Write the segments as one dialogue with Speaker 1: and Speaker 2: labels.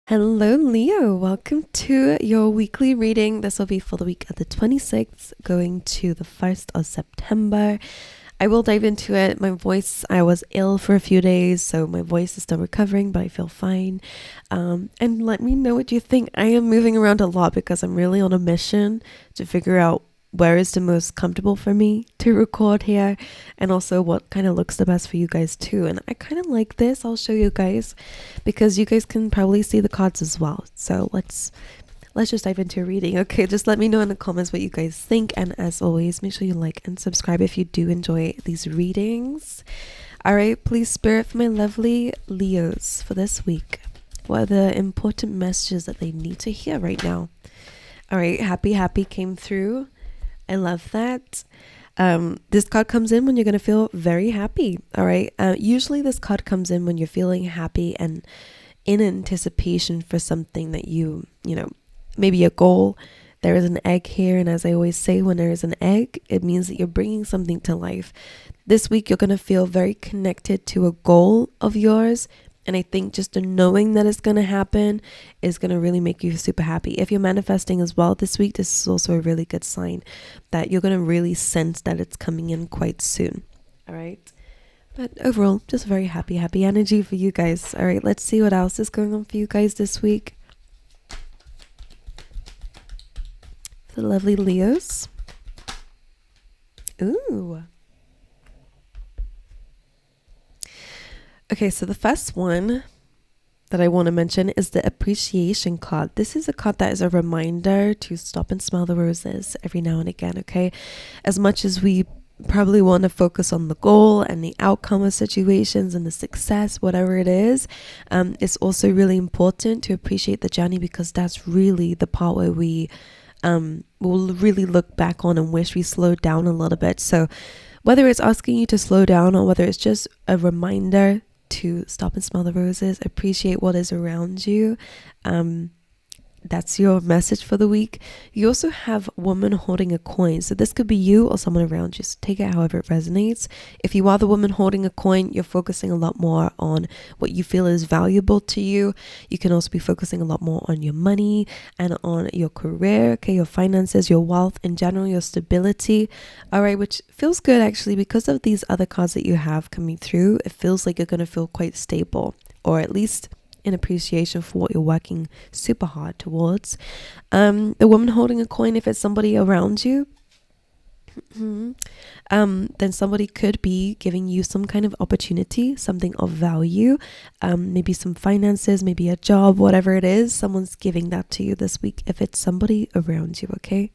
Speaker 1: Hello, Leo. Welcome to your weekly reading. This will be for the week of the 26th, going to the 1st of September. I will dive into it. I was ill for a few days, so my voice is still recovering, but I feel fine. And let me know what you think. I am moving around a lot because I'm really on a mission to figure out where is the most comfortable for me to record here, and also what kind of looks the best for you guys too. And I kind of like this. I'll show you guys because you guys can probably see the cards as well. So let's just dive into a reading. Okay, just let me know in the comments what you guys think, and as always, make sure you like and subscribe if you do enjoy these readings. All right, please, spirit, for my lovely Leos for this week, what are the important messages that they need to hear right now? All right, happy came through. I love that. This card comes in when you're going to feel very happy. All right. Usually this card comes in when you're feeling happy and in anticipation for something that maybe a goal. There is an egg here. And as I always say, when there is an egg, it means that you're bringing something to life. This week, you're going to feel very connected to a goal of yours. And I think just the knowing that it's going to happen is going to really make you super happy. If you're manifesting as well this week, this is also a really good sign that you're going to really sense that it's coming in quite soon. All right. But overall, just very happy energy for you guys. All right. Let's see what else is going on for you guys this week. For the lovely Leos. Ooh. Okay, so the first one that I want to mention is the appreciation card. This is a card that is a reminder to stop and smell the roses every now and again, okay? As much as we probably want to focus on the goal and the outcome of situations and the success, whatever it is, it's also really important to appreciate the journey, because that's really the part where we will really look back on and wish we slowed down a little bit. So whether it's asking you to slow down or whether it's just a reminder to stop and smell the roses, appreciate what is around you. That's your message for the week. You also have woman holding a coin. So this could be you or someone around you. So take it however it resonates. If you are the woman holding a coin, you're focusing a lot more on what you feel is valuable to you. You can also be focusing a lot more on your money and on your career, okay, your finances, your wealth in general, your stability. All right, which feels good actually because of these other cards that you have coming through. It feels like you're going to feel quite stable, or at least in appreciation for what you're working super hard towards. The woman holding a coin, if it's somebody around you, then somebody could be giving you some kind of opportunity, something of value, maybe some finances, maybe a job, whatever it is. Someone's giving that to you this week if it's somebody around you, okay?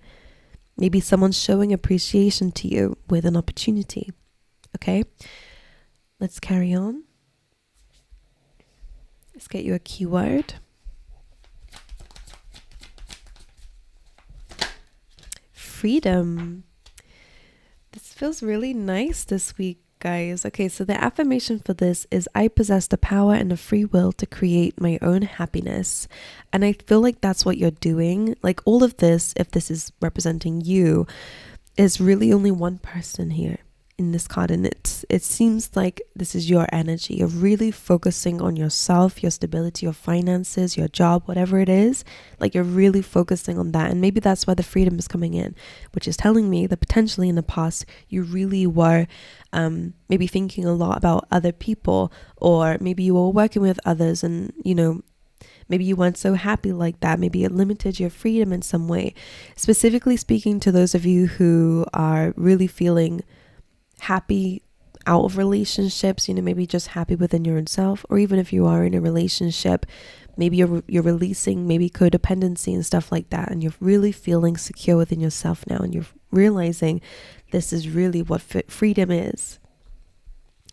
Speaker 1: Maybe someone's showing appreciation to you with an opportunity, okay? Let's carry on. Let's get you a keyword. Freedom. This feels really nice this week, guys. Okay, so the affirmation for this is I possess the power and the free will to create my own happiness. And I feel like that's what you're doing. Like all of this, if this is representing you, is really only one person here in this card, and it seems like this is your energy. You're really focusing on yourself, your stability, your finances, your job, whatever it is. Like you're really focusing on that, and maybe that's why the freedom is coming in, which is telling me that potentially in the past you really were maybe thinking a lot about other people, or maybe you were working with others and maybe you weren't so happy like that. Maybe it limited your freedom in some way. Specifically speaking to those of you who are really feeling happy out of relationships, maybe just happy within your own self, or even if you are in a relationship, maybe you're releasing maybe codependency and stuff like that, and you're really feeling secure within yourself now, and you're realizing this is really what freedom is.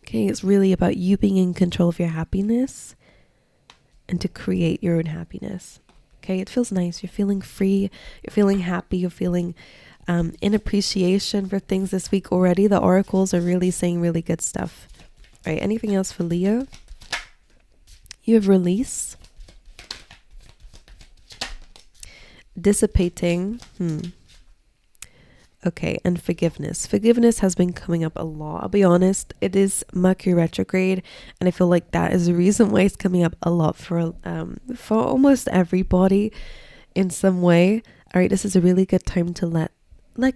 Speaker 1: Okay, it's really about you being in control of your happiness and to create your own happiness. Okay, it feels nice. You're feeling free, you're feeling happy, you're feeling in appreciation for things this week already. The oracles are really saying really good stuff. All right, anything else for Leo? You have release. Dissipating. Okay, and forgiveness. Forgiveness has been coming up a lot. I'll be honest, it is Mercury retrograde, and I feel like that is the reason why it's coming up a lot for almost everybody in some way. All right, this is a really good time to let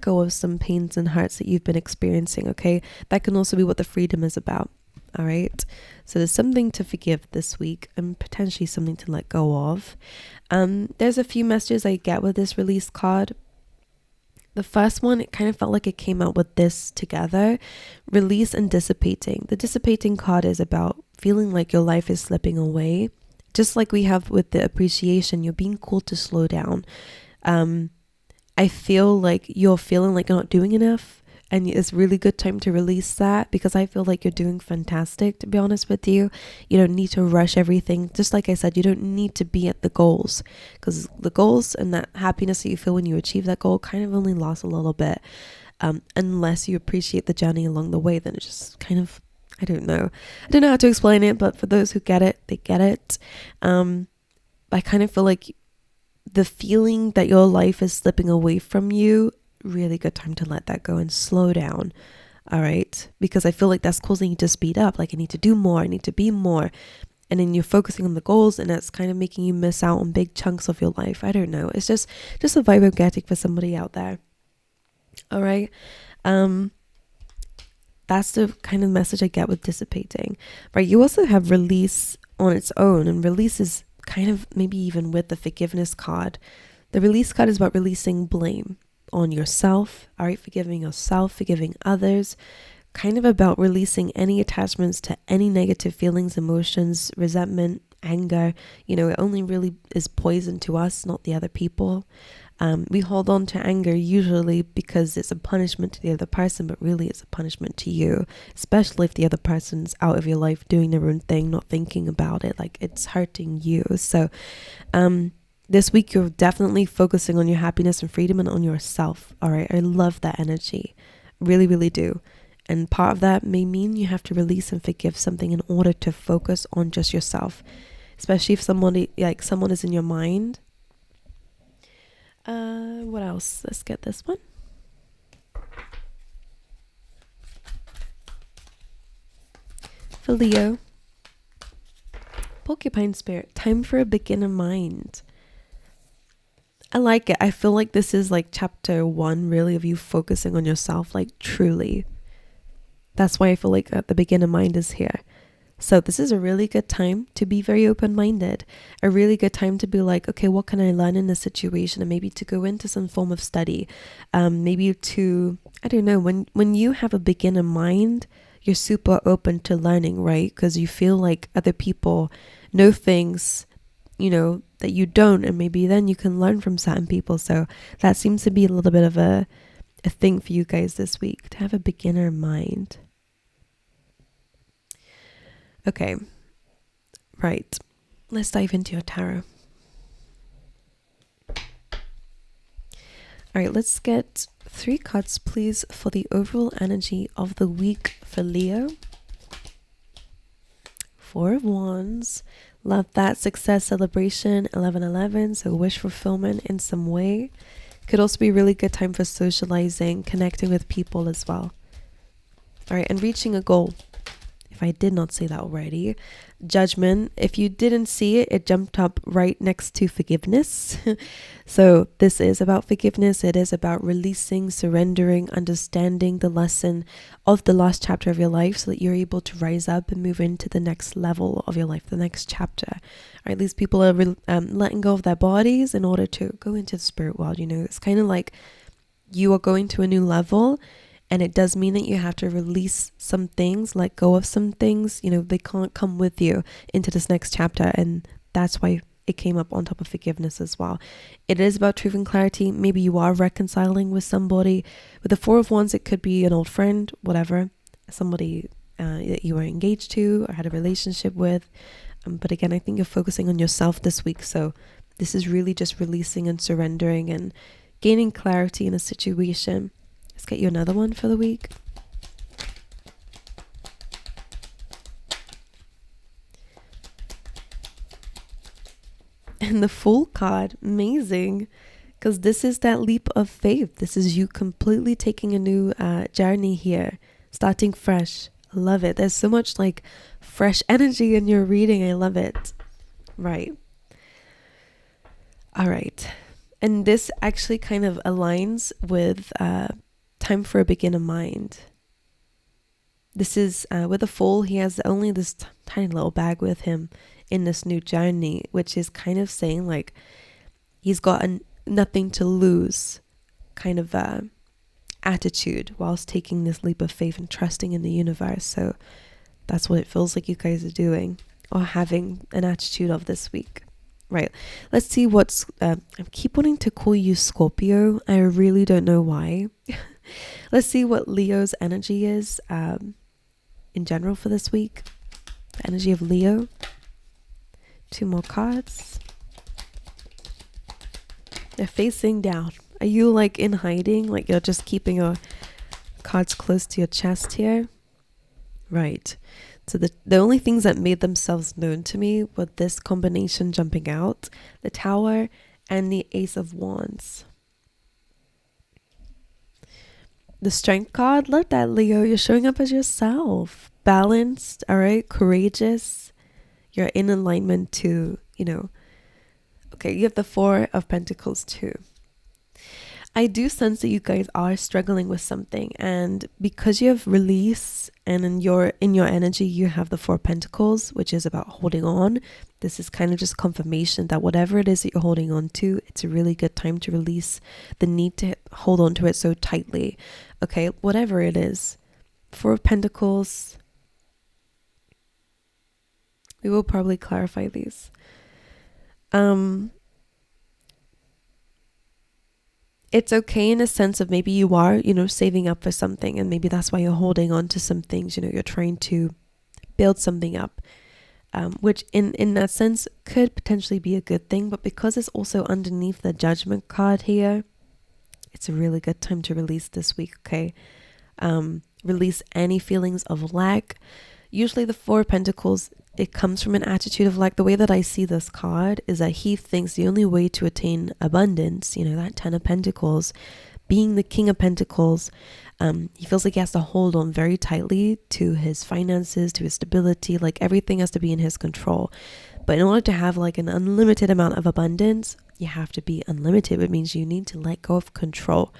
Speaker 1: go of some pains and hurts that you've been experiencing. Okay, that can also be what the freedom is about. All right, so there's something to forgive this week and potentially something to let go of. There's a few messages I get with this release card. The first one, it kind of felt like it came out with this together: release and dissipating. The dissipating card is about feeling like your life is slipping away. Just like we have with the appreciation, you're being called to slow down. I feel like you're feeling like you're not doing enough, and it's a really good time to release that, because I feel like you're doing fantastic, to be honest with you. You don't need to rush everything. Just like I said, you don't need to be at the goals, because the goals and that happiness that you feel when you achieve that goal kind of only lasts a little bit, unless you appreciate the journey along the way. Then it's just kind of, I don't know how to explain it, but for those who get it, they get it. I kind of feel like the feeling that your life is slipping away from you, really good time to let that go and slow down. All right, because I feel like that's causing you to speed up. Like, I need to do more, I need to be more, and then you're focusing on the goals, and that's kind of making you miss out on big chunks of your life. I don't know, it's just a vibe I'm getting for somebody out there. All right, that's the kind of message I get with dissipating. Right, you also have release on its own, and release is kind of maybe even with the forgiveness card. The release card is about releasing blame on yourself. All right, forgiving yourself, forgiving others, kind of about releasing any attachments to any negative feelings, emotions, resentment, anger. It only really is poison to us, not the other people. We hold on to anger usually because it's a punishment to the other person, but really it's a punishment to you, especially if the other person's out of your life doing their own thing, not thinking about it, like it's hurting you. So this week you're definitely focusing on your happiness and freedom and on yourself. All right, I love that energy, really, really do. And part of that may mean you have to release and forgive something in order to focus on just yourself, especially if someone is in your mind. What else? Let's get this one. For Leo, Porcupine Spirit, time for a beginner mind. I like it. I feel like this is like chapter 1 really of you focusing on yourself, like truly. That's why I feel like the beginner mind is here. So this is a really good time to be very open-minded, a really good time to be like, okay, what can I learn in this situation? And maybe to go into some form of study, maybe to, I don't know, when you have a beginner mind, you're super open to learning, right? Because you feel like other people know things, that you don't, and maybe then you can learn from certain people. So that seems to be a little bit of a thing for you guys this week, to have a beginner mind. Okay, right. Let's dive into your tarot. All right, let's get 3 cards, please, for the overall energy of the week for Leo. 4 of Wands. Love that. Success, celebration, 1111. So wish fulfillment in some way. Could also be a really good time for socializing, connecting with people as well. All right, and reaching a goal. If I did not say that already. Judgment. If you didn't see it, it jumped up right next to forgiveness. So this is about forgiveness. It is about releasing, surrendering, understanding the lesson of the last chapter of your life, so that you're able to rise up and move into the next level of your life, the next chapter. All right, these people are letting go of their bodies in order to go into the spirit world. It's kind of like you are going to a new level. And it does mean that you have to release some things, let go of some things. They can't come with you into this next chapter. And that's why it came up on top of forgiveness as well. It is about truth and clarity. Maybe you are reconciling with somebody. With the 4 of Wands, it could be an old friend, whatever, somebody that you were engaged to or had a relationship with. But again, I think you're focusing on yourself this week. So this is really just releasing and surrendering and gaining clarity in a situation. Let's get you another one for the week. And the Fool card, amazing. Because this is that leap of faith. This is you completely taking a new journey here, starting fresh. I love it. There's so much like fresh energy in your reading. I love it. Right. All right. And this actually kind of aligns with time for a beginner mind. This is with a Fool. He has only this tiny little bag with him in this new journey, which is kind of saying like he's got nothing to lose kind of attitude whilst taking this leap of faith and trusting in the universe. So that's what it feels like you guys are doing or having an attitude of this week. Right. Let's see what's I keep wanting to call you Scorpio. I really don't know why. Let's see what Leo's energy is in general for this week. The energy of Leo. 2 more cards. They're facing down. Are you like in hiding? Like you're just keeping your cards close to your chest here? Right. So the only things that made themselves known to me were this combination jumping out, the Tower and the Ace of Wands. The Strength card, love that, Leo. You're showing up as yourself. Balanced, all right? Courageous. You're in alignment to, okay, you have the 4 of Pentacles too. I do sense that you guys are struggling with something, and because you have release and in your energy you have the 4 of Pentacles, which is about holding on. This is kind of just confirmation that whatever it is that you're holding on to, it's a really good time to release the need to hold on to it so tightly. Okay, whatever it is. 4 of Pentacles. We will probably clarify these. It's okay in a sense of maybe you are, saving up for something, and maybe that's why you're holding on to some things, you're trying to build something up, which in that sense could potentially be a good thing, but because it's also underneath the Judgment card here, it's a really good time to release this week, okay? Release any feelings of lack. Usually the 4 of Pentacles, it comes from an attitude of lack. The way that I see this card is that he thinks the only way to attain abundance, that 10 of Pentacles, being the King of Pentacles, he feels like he has to hold on very tightly to his finances, to his stability, like everything has to be in his control. But in order to have like an unlimited amount of abundance, you have to be unlimited. It means you need to let go of control.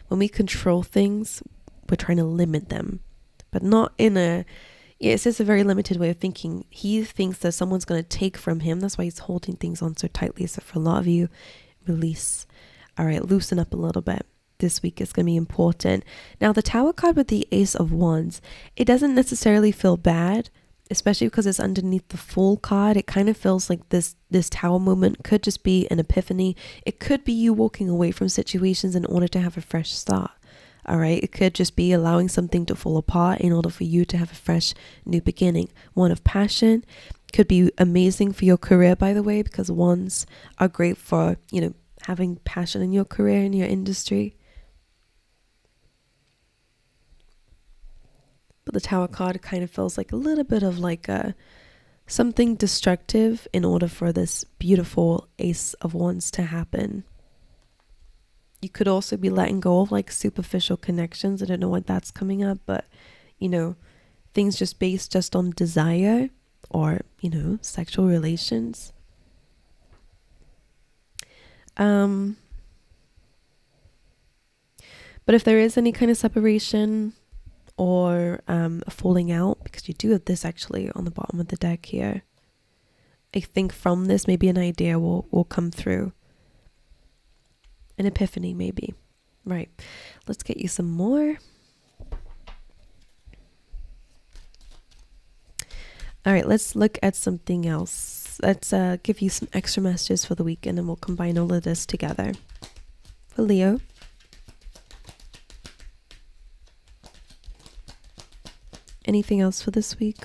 Speaker 1: When we control things, we're trying to limit them, but not in it's just a very limited way of thinking. He thinks that someone's going to take from him. That's why he's holding things on so tightly. So for a lot of you, release. All right, loosen up a little bit. This week is going to be important. Now, the Tower card with the Ace of Wands, it doesn't necessarily feel bad, especially because it's underneath the Fool card. It kind of feels like this Tower moment could just be an epiphany. It could be you walking away from situations in order to have a fresh start. All right, it could just be allowing something to fall apart in order for you to have a fresh new beginning. One of passion could be amazing for your career, by the way, because wands are great for, having passion in your career, in your industry. But the Tower card kind of feels like a little bit of like something destructive in order for this beautiful Ace of Wands to happen. You could also be letting go of like superficial connections. I don't know what that's coming up, but things just based just on desire or, sexual relations. But if there is any kind of separation or a falling out, because you do have this actually on the bottom of the deck here, I think from this maybe an idea will come through. An epiphany, maybe. Right. Let's get you some more. All right, let's look at something else. Let's give you some extra messages for the week, and then we'll combine all of this together. For Leo. Anything else for this week?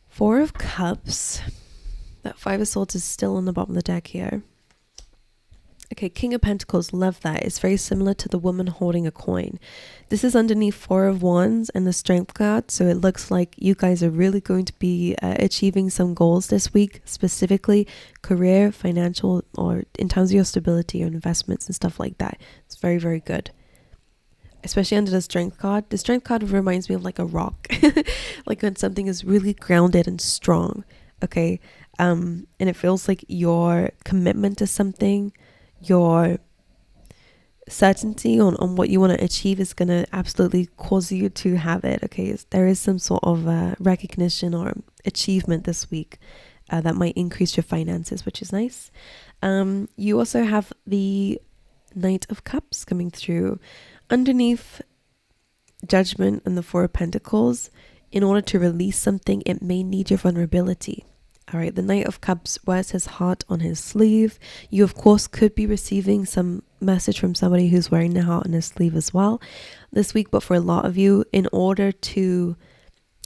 Speaker 1: 4 of Cups. That 5 of Swords is still on the bottom of the deck here. Okay, King of Pentacles, love that. It's very similar to the woman holding a coin. This is underneath Four of Wands and the Strength card, so it looks like you guys are really going to be achieving some goals this week, specifically career, financial, or in terms of your stability or investments and stuff like that. It's very, very good. Especially under the Strength card. The Strength card reminds me of like a rock, like when something is really grounded and strong, okay? And it feels like your commitment to something, your certainty on what you want to achieve is going to absolutely cause you to have it, okay? There is some sort of recognition or achievement this week that might increase your finances, which is nice. You also have the Knight of Cups coming through. Underneath Judgment and the Four of Pentacles, in order to release something, it may need your vulnerability. All right, the Knight of Cups wears his heart on his sleeve. You, of course, could be receiving some message from somebody who's wearing their heart on his sleeve as well this week. But for a lot of you, in order to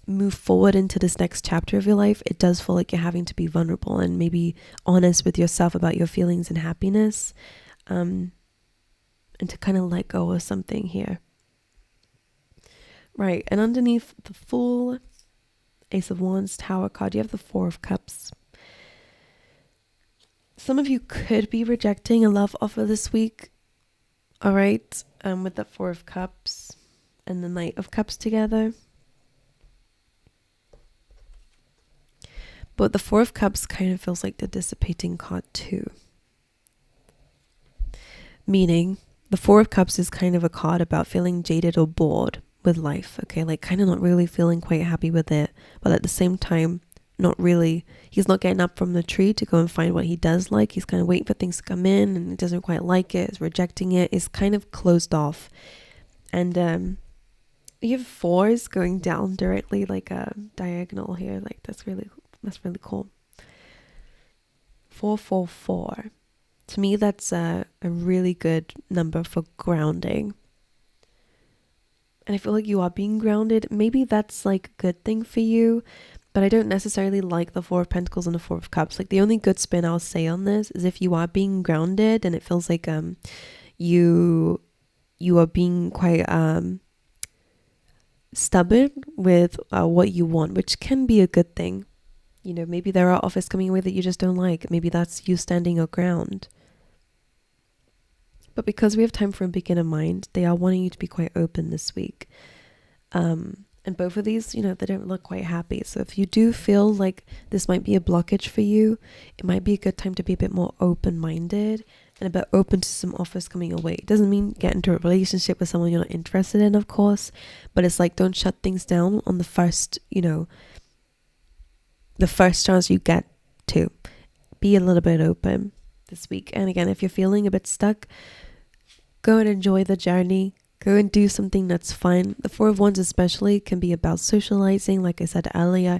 Speaker 1: move forward into this next chapter of your life, it does feel like you're having to be vulnerable and maybe honest with yourself about your feelings and happiness, and to kind of let go of something here. Right, and underneath the Fool, Ace of Wands, Tower card, you have the Four of Cups. Some of you could be rejecting a love offer this week, all right, with the Four of Cups and the Knight of Cups together. But the Four of Cups kind of feels like the dissipating card too. Meaning, the Four of Cups is kind of a card about feeling jaded or bored with life, okay? Like kind of not really feeling quite happy with it, but at the same time, not really, he's not getting up from the tree to go and find what he does like. He's kind of waiting for things to come in and he doesn't quite like it, is rejecting it, is kind of closed off. And you have fours going down directly like a diagonal here. Like that's really cool. 444. To me, that's a really good number for grounding. And I feel like you are being grounded. Maybe that's like a good thing for you, but I don't necessarily like the Four of Pentacles and the Four of Cups. Like the only good spin I'll say on this is if you are being grounded and it feels like you are being quite stubborn with what you want, which can be a good thing. You know, maybe there are offers coming away that you just don't like. Maybe that's you standing your ground. But because we have time for a beginner mind, they are wanting you to be quite open this week. And both of these, you know, they don't look quite happy. So if you do feel like this might be a blockage for you, it might be a good time to be a bit more open-minded and a bit open to some offers coming away. It doesn't mean get into a relationship with someone you're not interested in, of course. But it's like, don't shut things down on the first, you know, the first chance you get to. Be a little bit open this week. And again, if you're feeling a bit stuck, go and enjoy the journey. Go and do something that's fun. The Four of Wands especially can be about socializing, like I said earlier,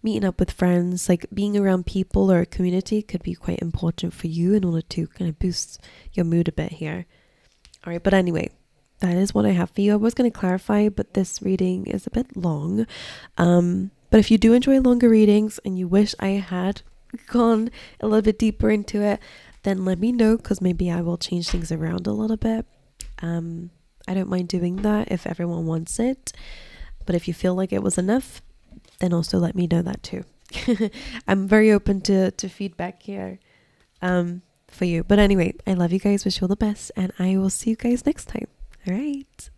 Speaker 1: meeting up with friends, like being around people or a community could be quite important for you in order to kind of boost your mood a bit here. All right, but anyway, that is what I have for you. I was going to clarify, but this reading is a bit long. But if you do enjoy longer readings and you wish I had gone a little bit deeper into it, then let me know, because maybe I will change things around a little bit. I don't mind doing that if everyone wants it. But if you feel like it was enough, then also let me know that too. I'm very open to feedback here for you. But anyway, I love you guys. Wish you all the best. And I will see you guys next time. All right.